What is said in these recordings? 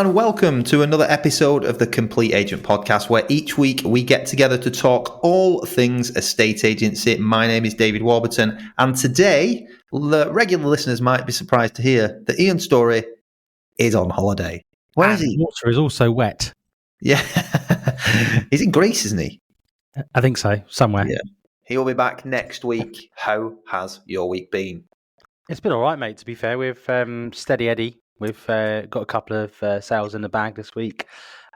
and welcome to another episode of the Complete Agent Podcast, where each week we get together to talk all things estate agency. My name is David Warburton, and today, the regular listeners might be surprised to hear that Ian Story is on holiday. Where is he? Water is also wet. Yeah. He's in Greece, isn't he? I think so, somewhere. Yeah. He'll be back next week. How has your week been? It's been all right, mate, to be fair. We've Steady Eddie. We've got a couple of sales in the bag this week.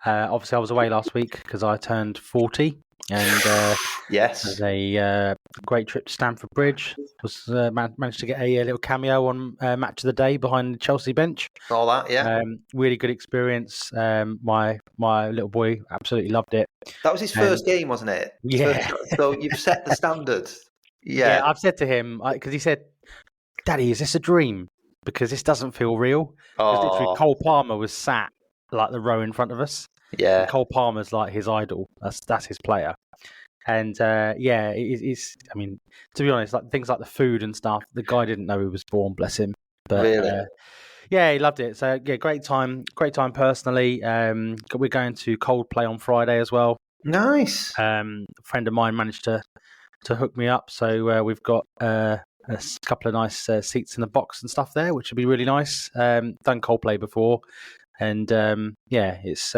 Obviously, I was away last week because I turned 40. And yes, had a great trip to Stamford Bridge. Managed to get a little cameo on Match of the Day behind the Chelsea bench. All that, yeah. Really good experience. My little boy absolutely loved it. That was his first game, wasn't it? Yeah. So you've set the standard. Yeah, I've said to him, because he said, "Daddy, is this a dream? Because this doesn't feel real." Because literally Cole Palmer was sat like the row in front of us. Yeah, and Cole Palmer's like his idol. That's his player. And it's. I mean, to be honest, like things like the food and stuff, the guy didn't know he was born. Bless him. But really, yeah, he loved it. So yeah, great time personally. We're going to Coldplay on Friday as well. Nice. A friend of mine managed to hook me up, so we've got a couple of nice seats in the box and stuff there, which would be really nice. Done Coldplay before, and it's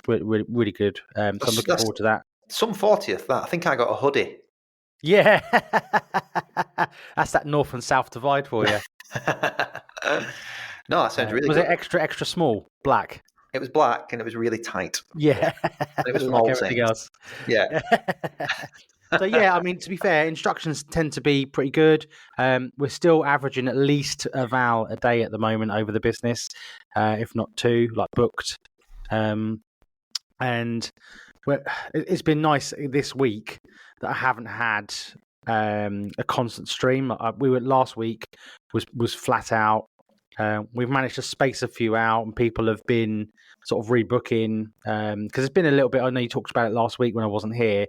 really, really good. So I'm looking forward to that. Some 40th, that I think I got a hoodie. Yeah, that's that north and south divide for you. No, that sounds really was good. Was it extra small, black? It was black and it was really tight. Yeah, it was like everything else. Yeah. So yeah, I mean, to be fair, instructions tend to be pretty good. We're still averaging at least a val a day at the moment over the business, if not two, like booked. And it's been nice this week that I haven't had a constant stream. We were last week was flat out. We've managed to space a few out, and people have been sort of rebooking because it's been a little bit. I know you talked about it last week when I wasn't here.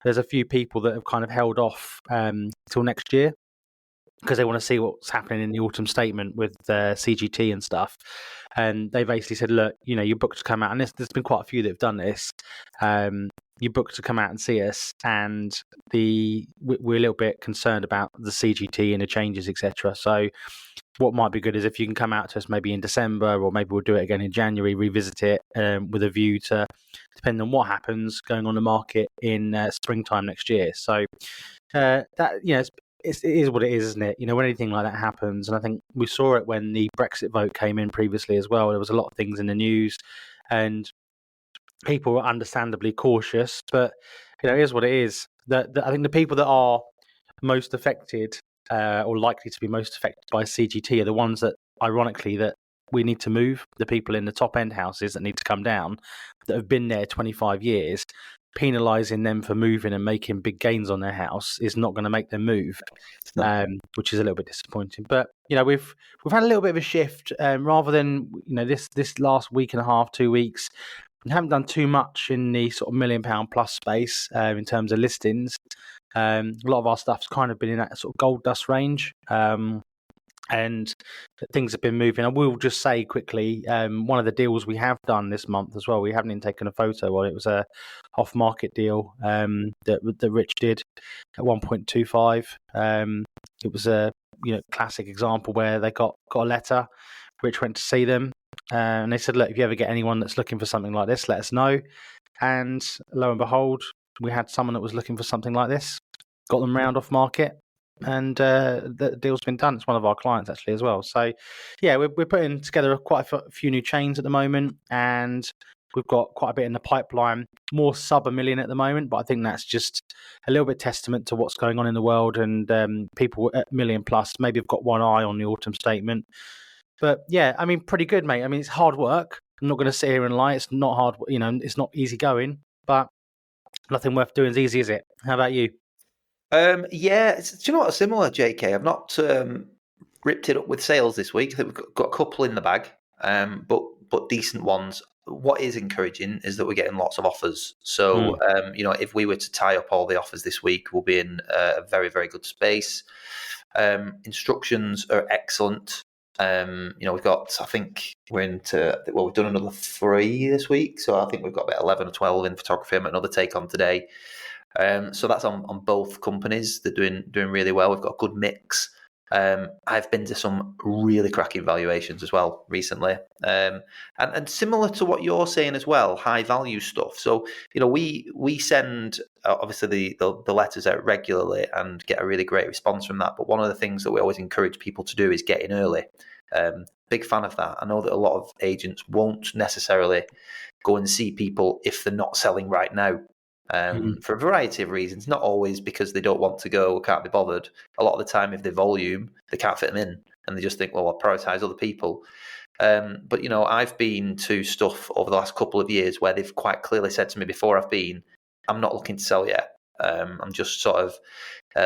There's a few people that have kind of held off till next year because they want to see what's happening in the autumn statement with CGT and stuff. And they basically said, look, you're booked to come out, and there's been quite a few that have done this. You're booked to come out and see us, and we're a little bit concerned about the CGT and the changes, etc. So what might be good is if you can come out to us maybe in December, or maybe we'll do it again in January, revisit it with a view to, depending on what happens, going on the market in springtime next year. So that it is what it is, isn't it? When anything like that happens, and I think we saw it when the Brexit vote came in previously as well. There was a lot of things in the news, and people were understandably cautious. But it is what it is. I think the people that are most affected, or likely to be most affected by CGT, are the ones that, ironically, that we need to move. The people in the top end houses that need to come down, that have been there 25 years. Penalising them for moving and making big gains on their house is not going to make them move, which is a little bit disappointing. But we've had a little bit of a shift. Rather than this last week and a half, 2 weeks, we haven't done too much in the sort of £1 million plus space in terms of listings. A lot of our stuff's kind of been in that sort of gold dust range. And things have been moving. I will just say quickly, one of the deals we have done this month as well, we haven't even taken a photo on it. It was a off-market deal that Rich did at 1.25. It was a classic example where they got a letter. Rich went to see them, and they said, look, if you ever get anyone that's looking for something like this, let us know. And lo and behold, we had someone that was looking for something like this, got them round off-market. And the deal's been done. It's one of our clients actually as well. So yeah, we're putting together quite a few new chains at the moment, and we've got quite a bit in the pipeline, more sub $1 million at the moment, but I think that's just a little bit testament to what's going on in the world, and people at $1 million plus maybe have got one eye on the autumn statement. But yeah, I mean, pretty good, mate. I mean, it's hard work. I'm not going to sit here and lie. It's not hard, it's not easy going, but nothing worth doing is easy, is it? How about you? Yeah, do you know what? Similar, JK. I've not ripped it up with sales this week. I think we've got a couple in the bag, but decent ones. What is encouraging is that we're getting lots of offers. So, if we were to tie up all the offers this week, we'll be in a very, very good space. Instructions are excellent. We've got, I think we've done another 3 this week. So I think we've got about 11 or 12 in photography. I'm another take on today. So that's on both companies. They're doing really well. We've got a good mix. I've been to some really cracking valuations as well recently, and similar to what you're saying as well, high value stuff. So we send obviously the letters out regularly and get a really great response from that. But one of the things that we always encourage people to do is get in early. Big fan of that. I know that a lot of agents won't necessarily go and see people if they're not selling right now. For a variety of reasons, not always because they don't want to go or can't be bothered. A lot of the time, if they volume, they can't fit them in, and they just think, well, I'll prioritise other people. But I've been to stuff over the last couple of years where they've quite clearly said to me before I've been, I'm not looking to sell yet. I'm just sort of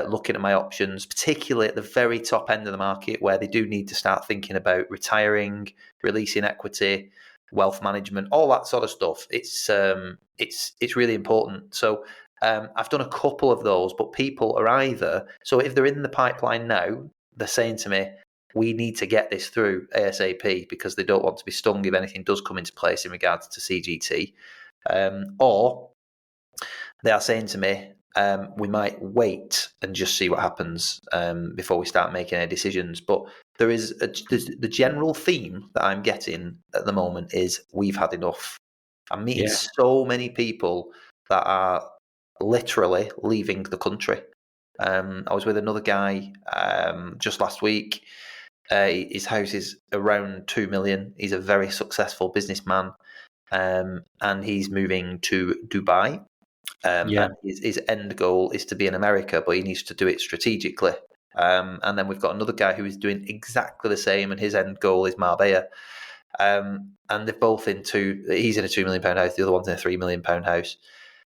looking at my options, particularly at the very top end of the market where they do need to start thinking about retiring, releasing equity, wealth management, all that sort of stuff. It's really important. So I've done a couple of those, but people are either, so if they're in the pipeline now, they're saying to me, we need to get this through ASAP because they don't want to be stung if anything does come into place in regards to CGT. Or they are saying to me, we might wait and just see what happens before we start making any decisions. But there's the general theme that I'm getting at the moment is we've had enough. I'm meeting so many people that are literally leaving the country. I was with another guy just last week. His house is around 2 million. He's a very successful businessman, and he's moving to Dubai. And his end goal is to be in America, but he needs to do it strategically. And then we've got another guy who is doing exactly the same, and his end goal is Marbella. And they're both he's in a £2 million house, the other one's in a £3 million house.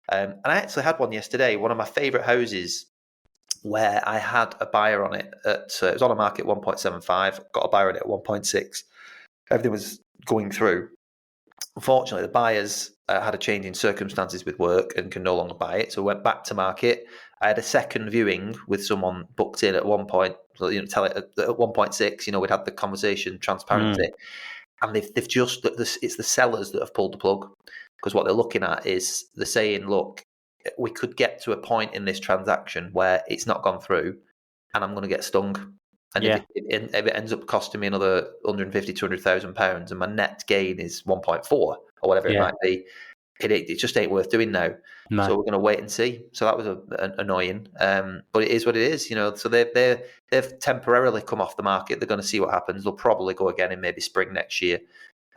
And I actually had one yesterday, one of my favourite houses, where I had a buyer on it it was on a market 1.75, got a buyer on it at 1.6. Everything was going through. Unfortunately, the buyers had a change in circumstances with work and can no longer buy it, so went back to market. I had a second viewing with someone booked in at one point, tell it at 1.6. We'd had the conversation, transparency, and they've just, it's the sellers that have pulled the plug, because what they're looking at is they're saying, look, we could get to a point in this transaction where it's not gone through, and I'm going to get stung. And if it ends up costing me another £150,000, £200,000, and my net gain is 1.4 or whatever it might be, it just ain't worth doing now. No. So we're going to wait and see. So that was annoying, but it is what it is, So they've temporarily come off the market. They're going to see what happens. They'll probably go again in maybe spring next year.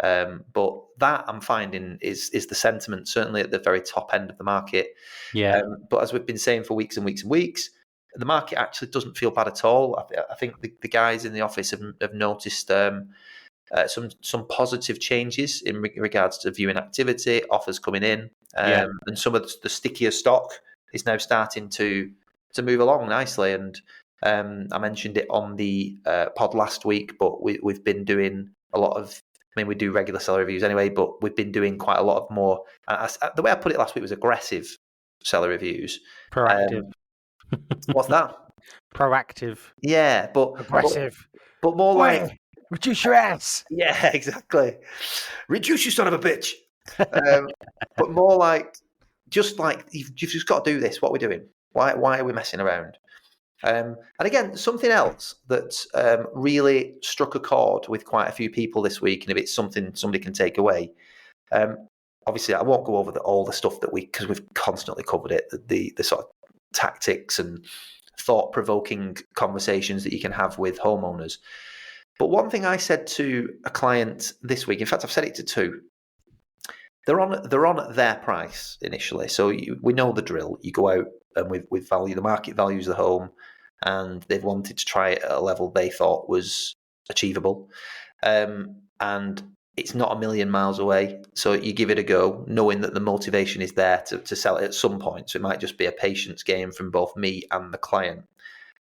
But that I'm finding is the sentiment, certainly at the very top end of the market. But as we've been saying for weeks and weeks and weeks, the market actually doesn't feel bad at all. I think the guys in the office have noticed some positive changes in regards to viewing activity, offers coming in, and some of the stickier stock is now starting to move along nicely. And I mentioned it on the pod last week, but we've been doing a lot of. I mean, we do regular seller reviews anyway, but we've been doing quite a lot of more. The way I put it last week was aggressive seller reviews. Proactive. What's that? Proactive. Yeah, but aggressive. But more like reduce your ass. Yeah, exactly. Reduce, you son of a bitch. But more like just like you've just got to do this. What are we doing? Why are we messing around? And again, something else that really struck a chord with quite a few people this week, and if it's something somebody can take away. Obviously, I won't go over all the stuff that because we've constantly covered it. The sort of tactics and thought-provoking conversations that you can have with homeowners. But one thing I said to a client this week, in fact, I've said it to two. They're on their price initially, so we know the drill. You go out and with value, the market values the home, and they've wanted to try it at a level they thought was achievable, and it's not a million miles away. So you give it a go, knowing that the motivation is there to sell it at some point. So it might just be a patience game from both me and the client.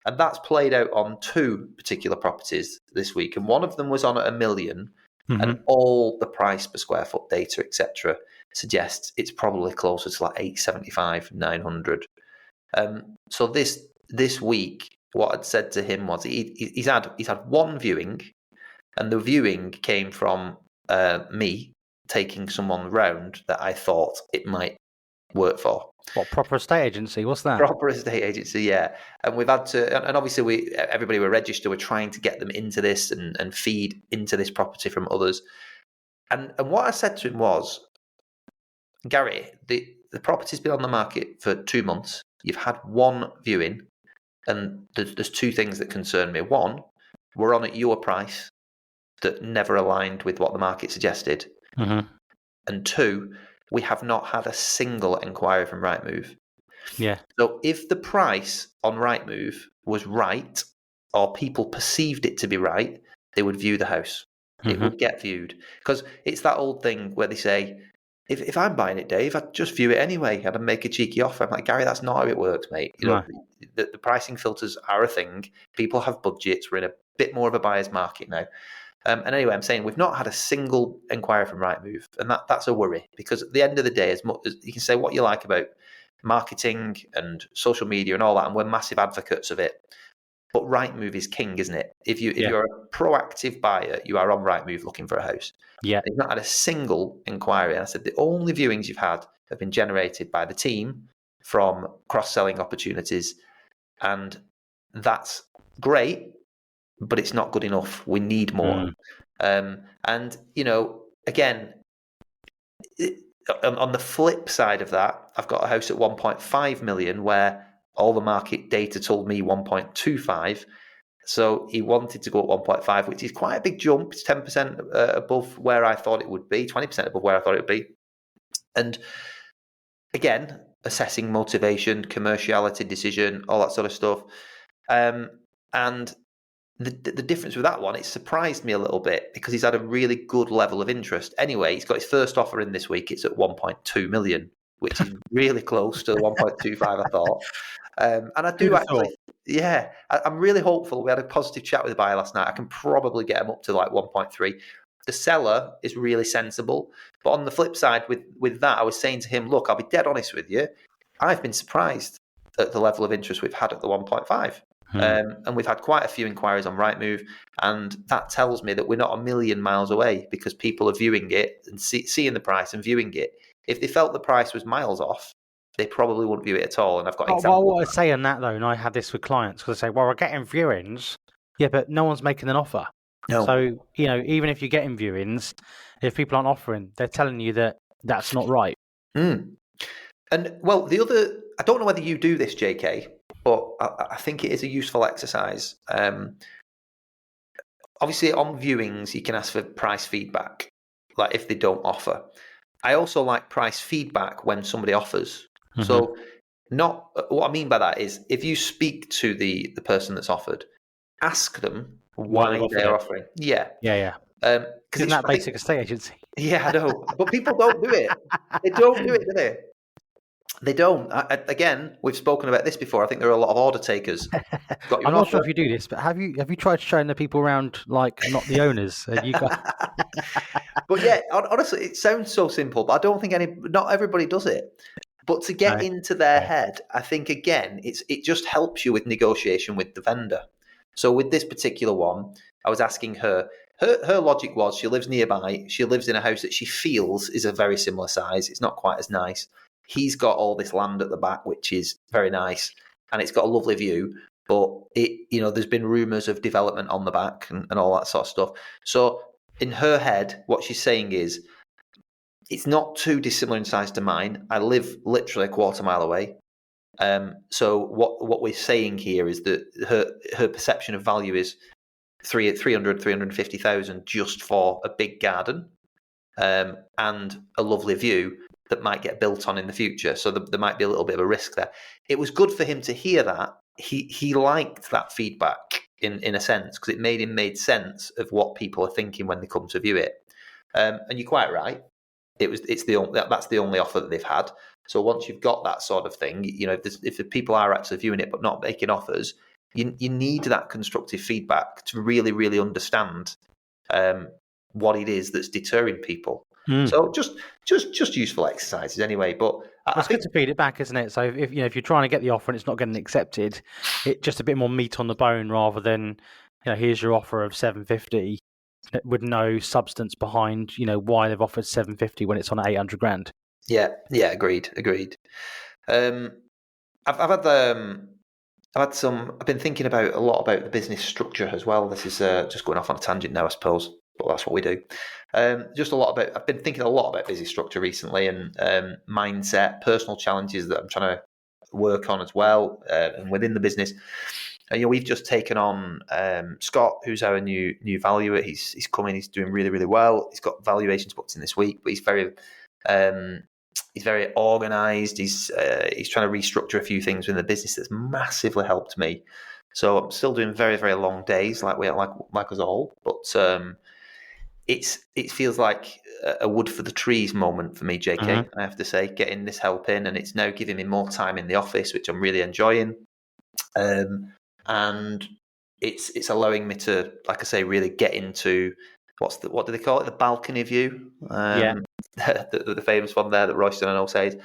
And that's played out on two particular properties this week. And one of them was on at $1 million, and all the price per square foot data, etc., suggests it's probably closer to like 875, 900. So this week, what I'd said to him was he's had one viewing, And the viewing came from me taking someone round that I thought it might work for. What, proper estate agency? What's that? Proper estate agency, yeah. And we've had to, and obviously everybody we're registered, we're trying to get them into this and feed into this property from others. And what I said to him was, Gary, the property's been on the market for 2 months. You've had one viewing, and there's two things that concern me. One, we're on at your price that never aligned with what the market suggested. Mm-hmm. And two, we have not had a single inquiry from Rightmove. Yeah. So if the price on Rightmove was right, or people perceived it to be right, they would view the house. Mm-hmm. It would get viewed. Because it's that old thing where they say, if I'm buying it, Dave, I'd just view it anyway. I'd make a cheeky offer. I'm like, Gary, that's not how it works, mate. You know, the pricing filters are a thing. People have budgets. We're in a bit more of a buyer's market now. And anyway, I'm saying we've not had a single inquiry from Rightmove, and that's a worry, because at the end of the day, as much as you can say what you like about marketing and social media and all that, and we're massive advocates of it, but Rightmove is king, isn't it? If you're a proactive buyer, you are on Rightmove looking for a house. Yeah, you've not had a single inquiry. And I said the only viewings you've had have been generated by the team from cross-selling opportunities, and that's great, but it's not good enough. We need more. And, you know, again, on the flip side of that, I've got a house at 1.5 million where all the market data told me 1.25. So he wanted to go at 1.5, which is quite a big jump. It's 10% above where I thought it would be, 20% above where I thought it would be. And again, assessing motivation, commerciality decision, all that sort of stuff. And the difference with that one, it surprised me a little bit because he's had a really good level of interest. Anyway, he's got his first offer in this week. It's at 1.2 million, which is really close to the 1.25 I thought. And I do actually, I'm really hopeful. We had a positive chat with the buyer last night. I can probably get him up to like 1.3. The seller is really sensible. But on the flip side, with that, I was saying to him, look, I'll be dead honest with you. I've been surprised at the level of interest we've had at the 1.5. And we've had quite a few inquiries on Rightmove, and that tells me that we're not a million miles away because people are viewing it and seeing the price and viewing it. If they felt the price was miles off, they probably wouldn't view it at all. And I've got examples. Well, what I say on that though, and I have this with clients because I say, well, we're getting viewings, yeah, but no one's making an offer. No. So, you know, even if you're getting viewings, if people aren't offering, they're telling you that that's not right. And well, I don't know whether you do this, JK, but I think it is a useful exercise. Obviously, on viewings, you can ask for price feedback, like if they don't offer. I also like price feedback when somebody offers. Mm-hmm. So, what I mean by that is if you speak to the person that's offered, ask them why they're offering. Yeah. Because it's that basic estate agency. Yeah, I know. But people don't do it. They don't do it, do they? They don't. Again, we've spoken about this before. I think there are a lot of order takers. I'm not sure if you do this, but have you tried showing the people around like not the owners? You got... But yeah, honestly, it sounds so simple, but I don't think not everybody does it. But to get into their head, I think again, it just helps you with negotiation with the vendor. So with this particular one, I was asking her logic was she lives nearby. She lives in a house that she feels is a very similar size. It's not quite as nice. He's got all this land at the back, which is very nice, and it's got a lovely view. But there's been rumours of development on the back and all that sort of stuff. So in her head, what she's saying is, it's not too dissimilar in size to mine. I live literally a quarter mile away. So what we're saying here is that her perception of value is 350,000 just for a big garden and a lovely view that might get built on in the future. So there might be a little bit of a risk there. It was good for him to hear that. He liked that feedback in a sense because it made sense of what people are thinking when they come to view it. And you're quite right. That's the only offer that they've had. So once you've got that sort of thing, if the people are actually viewing it but not making offers, you need that constructive feedback to really, really understand what it is that's deterring people. So just useful exercises anyway. But it's good to feed it back, isn't it? So if you're trying to get the offer and it's not getting accepted, it's just a bit more meat on the bone rather than here's your offer of 750. with no substance behind, why they've offered 750 when it's on 800 grand. Yeah, agreed. I've been thinking about a lot about the business structure as well. This is just going off on a tangent now, I suppose, but that's what we do. I've been thinking a lot about business structure recently, and mindset, personal challenges that I'm trying to work on as well, and within the business. We've just taken on Scott, who's our new valuer. He's coming. He's doing really, really well. He's got valuations booked in this week, but he's very organised. He's trying to restructure a few things within the business that's massively helped me. So I'm still doing very, very long days, like us all. But it feels like a wood for the trees moment for me, JK. Mm-hmm. I have to say, getting this help in, and it's now giving me more time in the office, which I'm really enjoying. And it's allowing me to, like I say, really get into what do they call it? The balcony view. The famous one there that Royston, I know, says.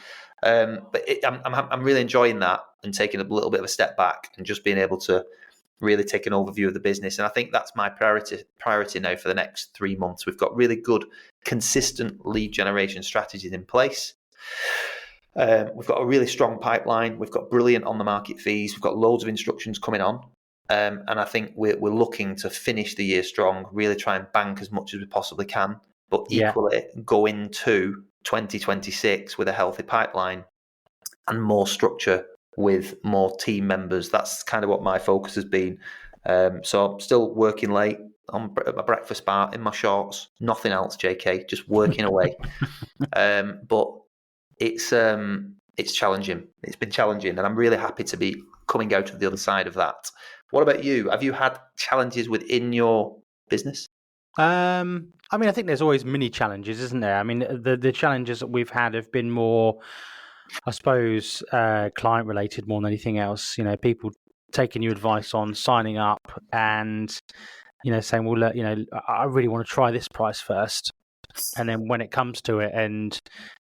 But I'm really enjoying that and taking a little bit of a step back and just being able to really take an overview of the business. And I think that's my priority now for the next 3 months. We've got really good, consistent lead generation strategies in place. We've got a really strong pipeline. We've got brilliant on the market fees. We've got loads of instructions coming on. And I think we're looking to finish the year strong, really try and bank as much as we possibly can, but equally go into 2026 with a healthy pipeline and more structure with more team members. That's kind of what my focus has been. So I'm still working late on my breakfast bar in my shorts, nothing else, JK, just working away. But it's challenging. It's been challenging, and I'm really happy to be coming out to the other side of that. What about you? Have you had challenges within your business? I think there's always mini challenges, isn't there? I mean, the challenges that we've had have been more, I suppose, client related more than anything else. People taking your advice on signing up and, saying, well, look, I really want to try this price first. And then when it comes to it and,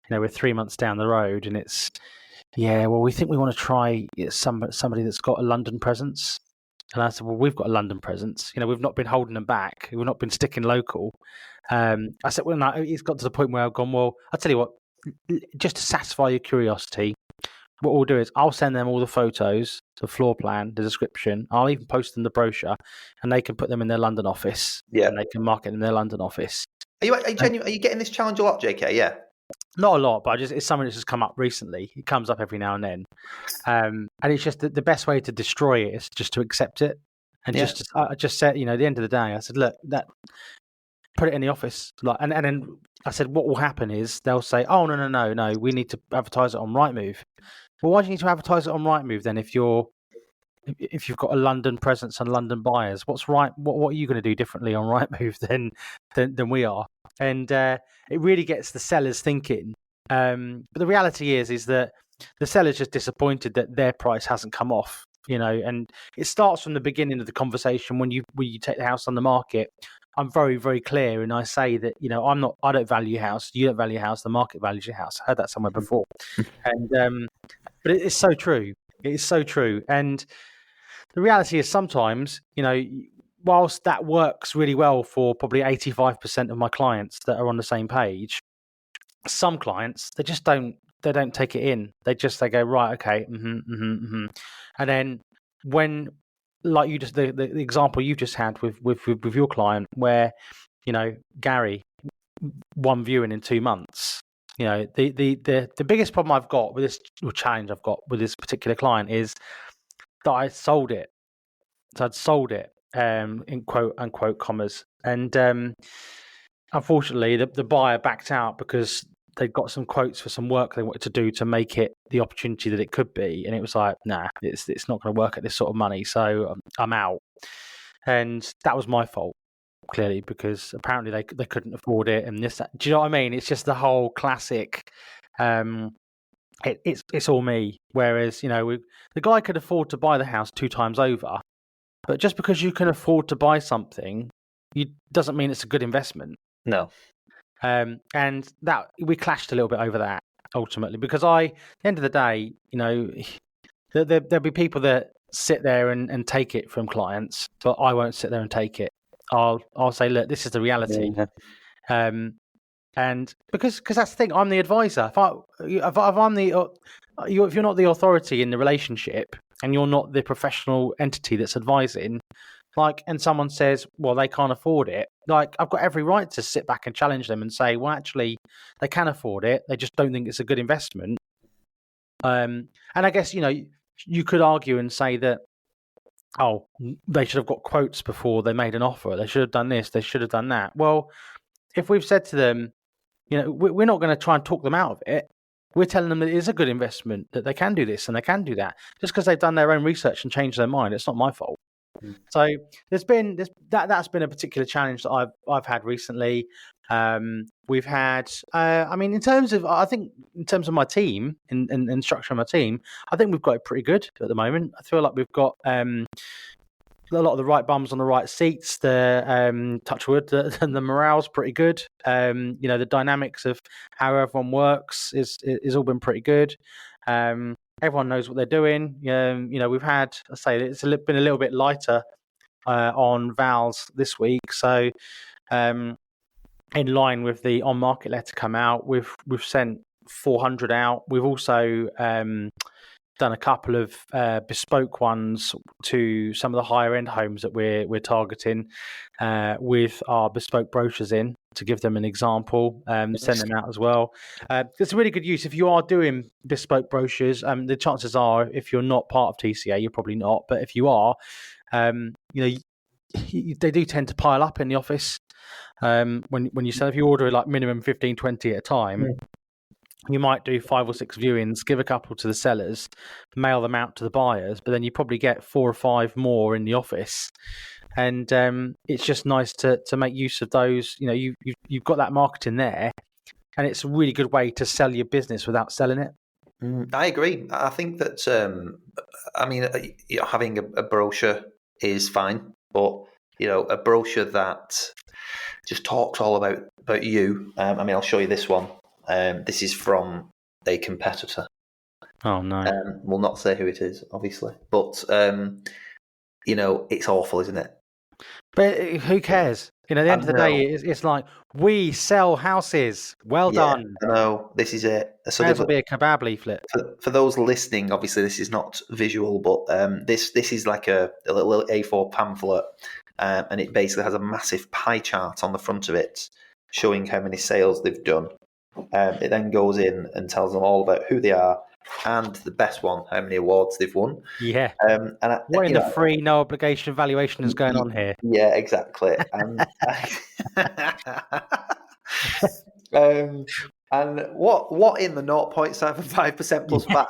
we're 3 months down the road and it's, we think we want to try somebody that's got a London presence. And I said, well, we've got a London presence. We've not been holding them back. We've not been sticking local. I said, well, no, it's got to the point where I've gone, well, I'll tell you what, just to satisfy your curiosity, what we'll do is I'll send them all the photos, the floor plan, the description. I'll even post them the brochure and they can put them in their London office. Yeah. And they can market in their London office. Are you getting this challenge a lot, JK? Yeah. Not a lot, but it's something that's just come up recently. It comes up every now and then. And it's just the best way to destroy it is just to accept it. And I just said, at the end of the day, I said, look, put it in the office. And then I said, what will happen is they'll say, oh, no, we need to advertise it on Rightmove. Well, why do you need to advertise it on Rightmove then if you've got a London presence and London buyers? What are you going to do differently on Rightmove than we are? And it really gets the sellers thinking. But the reality is that the seller's just disappointed that their price hasn't come off, and it starts from the beginning of the conversation when you take the house on the market. I'm very, very clear, and I say that, I don't value your house, you don't value your house, the market values your house. I heard that somewhere before. And but it's so true. It is so true. And the reality is sometimes, whilst that works really well for probably 85% of my clients that are on the same page, some clients, they just don't take it in. They go, right, okay, and then when, like you just the example you just had with your client, where Gary, one viewing in 2 months. The biggest problem I've got with this, or challenge I've got with this particular client, is that I sold it. So I'd sold it, in quote unquote commas, and unfortunately the buyer backed out because they'd got some quotes for some work they wanted to do to make it the opportunity that it could be, and it was like, nah, it's not going to work at this sort of money, so I'm out. And that was my fault, clearly, because apparently they couldn't afford it, and this. Do you know what I mean? It's just the whole classic. It's all me. Whereas the guy could afford to buy the house 2 times over, but just because you can afford to buy something, doesn't mean it's a good investment. No. And that we clashed a little bit over that ultimately, because at the end of the day, there'll be people that sit there and take it from clients, but I won't sit there and take it. I'll say, look, this is the reality. Yeah. And because that's the thing, I'm the advisor. If I'm the if you're not the authority in the relationship and you're not the professional entity that's advising, like, and someone says, well, they can't afford it, like, I've got every right to sit back and challenge them and say, well, actually, they can afford it. They just don't think it's a good investment. And I guess, you could argue and say that, oh, they should have got quotes before they made an offer. They should have done this. They should have done that. Well, if we've said to them, we're not going to try and talk them out of it. We're telling them that it is a good investment, that they can do this and they can do that. Just because they've done their own research and changed their mind, it's not my fault. So there's been that's been a particular challenge that I've had recently. We've had, in terms of my team and structure of my team, I think we've got it pretty good at the moment. I feel like we've got a lot of the right bums on the right seats. The touch wood, and the morale's pretty good. The dynamics of how everyone works is all been pretty good. Everyone knows what they're doing. We've had, I say, it's been a little bit lighter on vowels this week. So, in line with the on-market letter come out, we've sent 400 out. We've also done a couple of bespoke ones to some of the higher end homes that we're targeting with our bespoke brochures in, to give them an example. Send them out as well. It's a really good use if you are doing bespoke brochures. The chances are, if you're not part of TCA, you're probably not, but if you are, they do tend to pile up in the office. When you sell, if you order like minimum 15, 20 at a time, you might do 5 or 6 viewings, give a couple to the sellers, mail them out to the buyers, but then you probably get 4 or 5 more in the office. And it's just nice to make use of those. You've got that marketing there, and it's a really good way to sell your business without selling it. I agree. I think that having a brochure is fine, but a brochure that just talks all about you. I'll show you this one. This is from a competitor. Oh no! We'll not say who it is, obviously, but it's awful, isn't it? But who cares? At the end of the day, it's like, we sell houses. Well done. No, this is it. So this will be a kebab leaflet. For those listening, obviously this is not visual, but this is like a little A4 pamphlet, and it basically has a massive pie chart on the front of it, showing how many sales they've done. It then goes in and tells them all about who they are, and the best one, how many awards they've won. Yeah. What in the free, no obligation valuation is going on here? Yeah, exactly. And what in the 0.75% plus VAT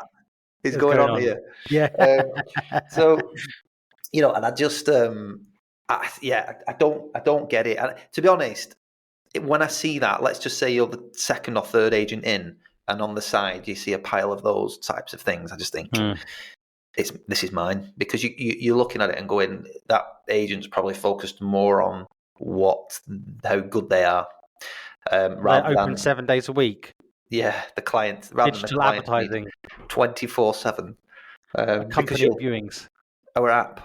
is going on here? Yeah. And I just I don't get it. And to be honest, when I see that, let's just say you're the second or third agent in, and on the side you see a pile of those types of things, I just think this is mine, because you're looking at it and going, that agent's probably focused more on how good they are. They're open 7 days a week. Yeah, the client, rather digital than the client advertising, 24/7. Company viewings. Our app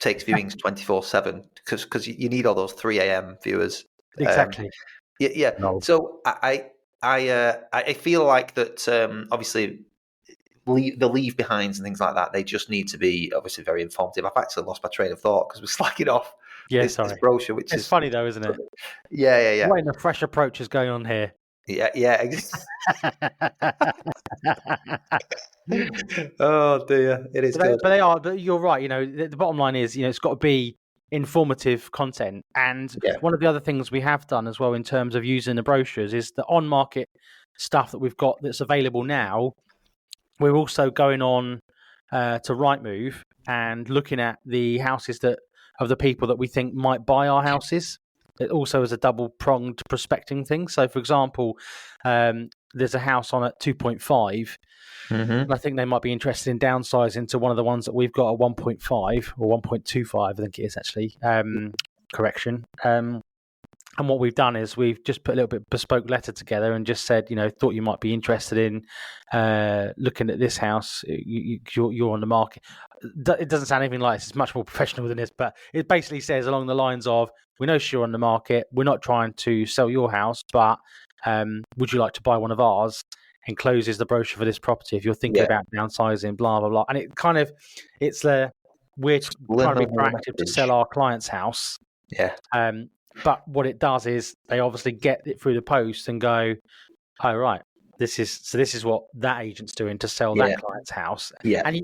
takes viewings 24/7 because you need all those 3 a.m. viewers. Exactly. Yeah. No. So I feel like that. Obviously, the leave behinds and things like that, they just need to be obviously very informative. I've actually lost my train of thought because we're slacking off. This brochure, which is funny though, isn't it? Yeah. What in the fresh approach is going on here? Yeah. Exactly. Oh dear, it is good. But you're right. The bottom line is, it's got to be informative content. And one of the other things we have done as well in terms of using the brochures is the on-market stuff that we've got that's available now. We're also going on to Rightmove and looking at the houses of the people that we think might buy our houses. It also is a double-pronged prospecting thing. So, for example, there's a house on at 2.5. And I think they might be interested in downsizing to one of the ones that we've got at 1.5 or 1.25, I think it is actually. Correction. And what we've done is we've just put a little bit bespoke letter together and just said, thought you might be interested in looking at this house. You're on the market. it doesn't sound anything like this. It's much more professional than this, but it basically says along the lines of, we know you're on the market. We're not trying to sell your house, but would you like to buy one of ours? Encloses the brochure for this property if you're thinking about downsizing, blah, blah, blah. And it kind of, we're trying to be proactive to sell our client's house. Yeah. But what it does is they obviously get it through the post and go, oh, right, this is what that agent's doing to sell that client's house. Yeah. And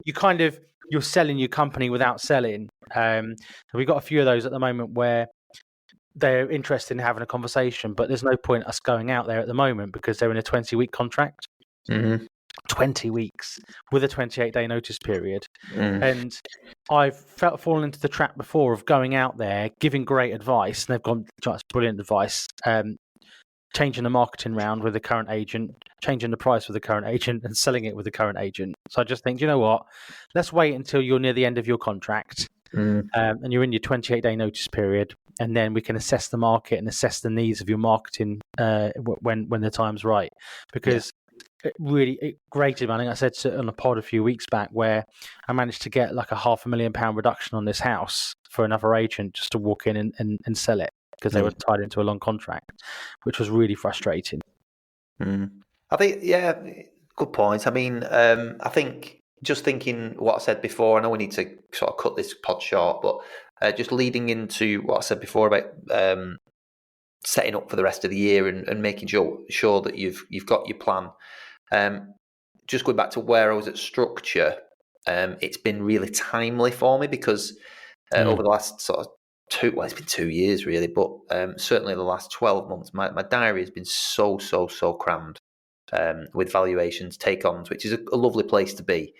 you're selling your company without selling. We've got a few of those at the moment where they're interested in having a conversation, but there's no point us going out there at the moment because they're in a 20-week contract. Mm-hmm. 20 weeks with a 28-day notice period. And I've fallen into the trap before of going out there, giving great advice, and they've gone, that's brilliant advice, changing the marketing round with the current agent, changing the price with the current agent, and selling it with the current agent. So I just think, you know what? Let's wait until you're near the end of your contract and you're in your 28-day notice period, and then we can assess the market and assess the needs of your marketing when the time's right. Because it grated me. I think I said on a pod a few weeks back where I managed to get like a £500,000 reduction on this house for another agent just to walk in and sell it because they were tied into a long contract, which was really frustrating. I think, good point. I mean, I think just thinking what I said before, I know we need to sort of cut this pod short, but just leading into what I said before about setting up for the rest of the year and making sure that you've got your plan. Just going back to where I was at structure, it's been really timely for me because over the last sort of it's been 2 years really, but certainly the last 12 months, my diary has been so crammed with valuations, take-ons, which is a lovely place to be.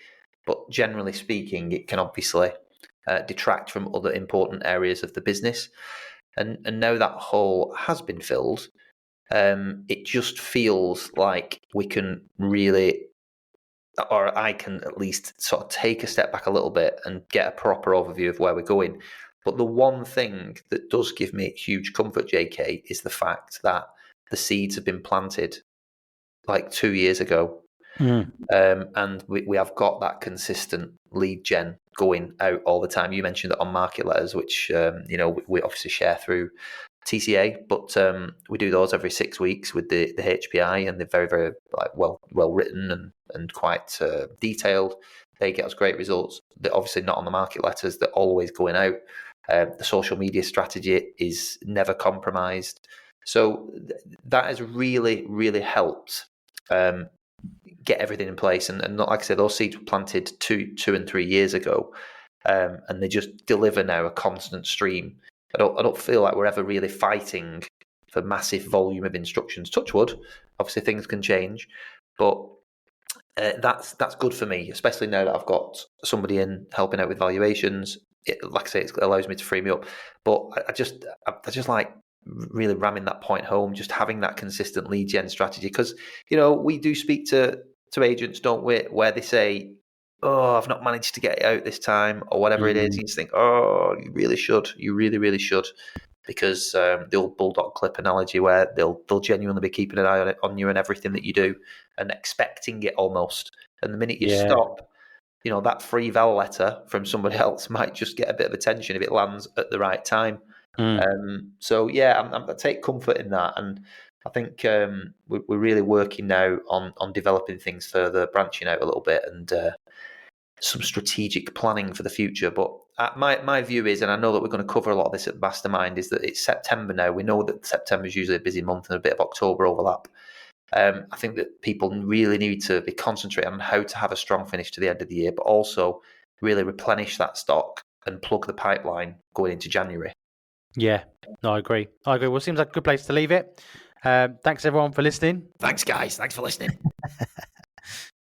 But generally speaking, it can obviously detract from other important areas of the business. And now that hole has been filled, it just feels like we can really, or I can at least sort of take a step back a little bit and get a proper overview of where we're going. But the one thing that does give me huge comfort, JK, is the fact that the seeds have been planted like 2 years ago. And we have got that consistent lead gen going out all the time. You mentioned that on market letters, which we obviously share through TCA, but we do those every 6 weeks with the HPI, and they're very, very well written and quite detailed. They get us great results. They're obviously not on the market letters. They're always going out. The social media strategy is never compromised. So that has really, really helped get everything in place. And not, like I said, those seeds were planted 2 and 3 years ago, and they just deliver now a constant stream. I don't feel like we're ever really fighting for massive volume of instructions. Touch wood. Obviously, things can change, but that's good for me, especially now that I've got somebody in helping out with valuations. Like I say, it allows me to free me up. But I just like really ramming that point home, just having that consistent lead gen strategy, because we do speak to agents, don't we, where they say, oh, I've not managed to get it out this time, or whatever it is. You just think, oh, you really should. You really, really should. Because the old bulldog clip analogy, where they'll genuinely be keeping an eye on you and everything that you do and expecting it almost. And the minute you stop, that free val letter from somebody else might just get a bit of attention if it lands at the right time. So I take comfort in that, and I think we're really working now on developing things further, branching out a little bit, and some strategic planning for the future. But my view is, and I know that we're going to cover a lot of this at the Mastermind, is that it's September now. We know that September is usually a busy month and a bit of October overlap. I think that people really need to be concentrating on how to have a strong finish to the end of the year, but also really replenish that stock and plug the pipeline going into January. Yeah, no, I agree. Well, it seems like a good place to leave it. Thanks everyone for listening. Thanks, guys. Thanks for listening.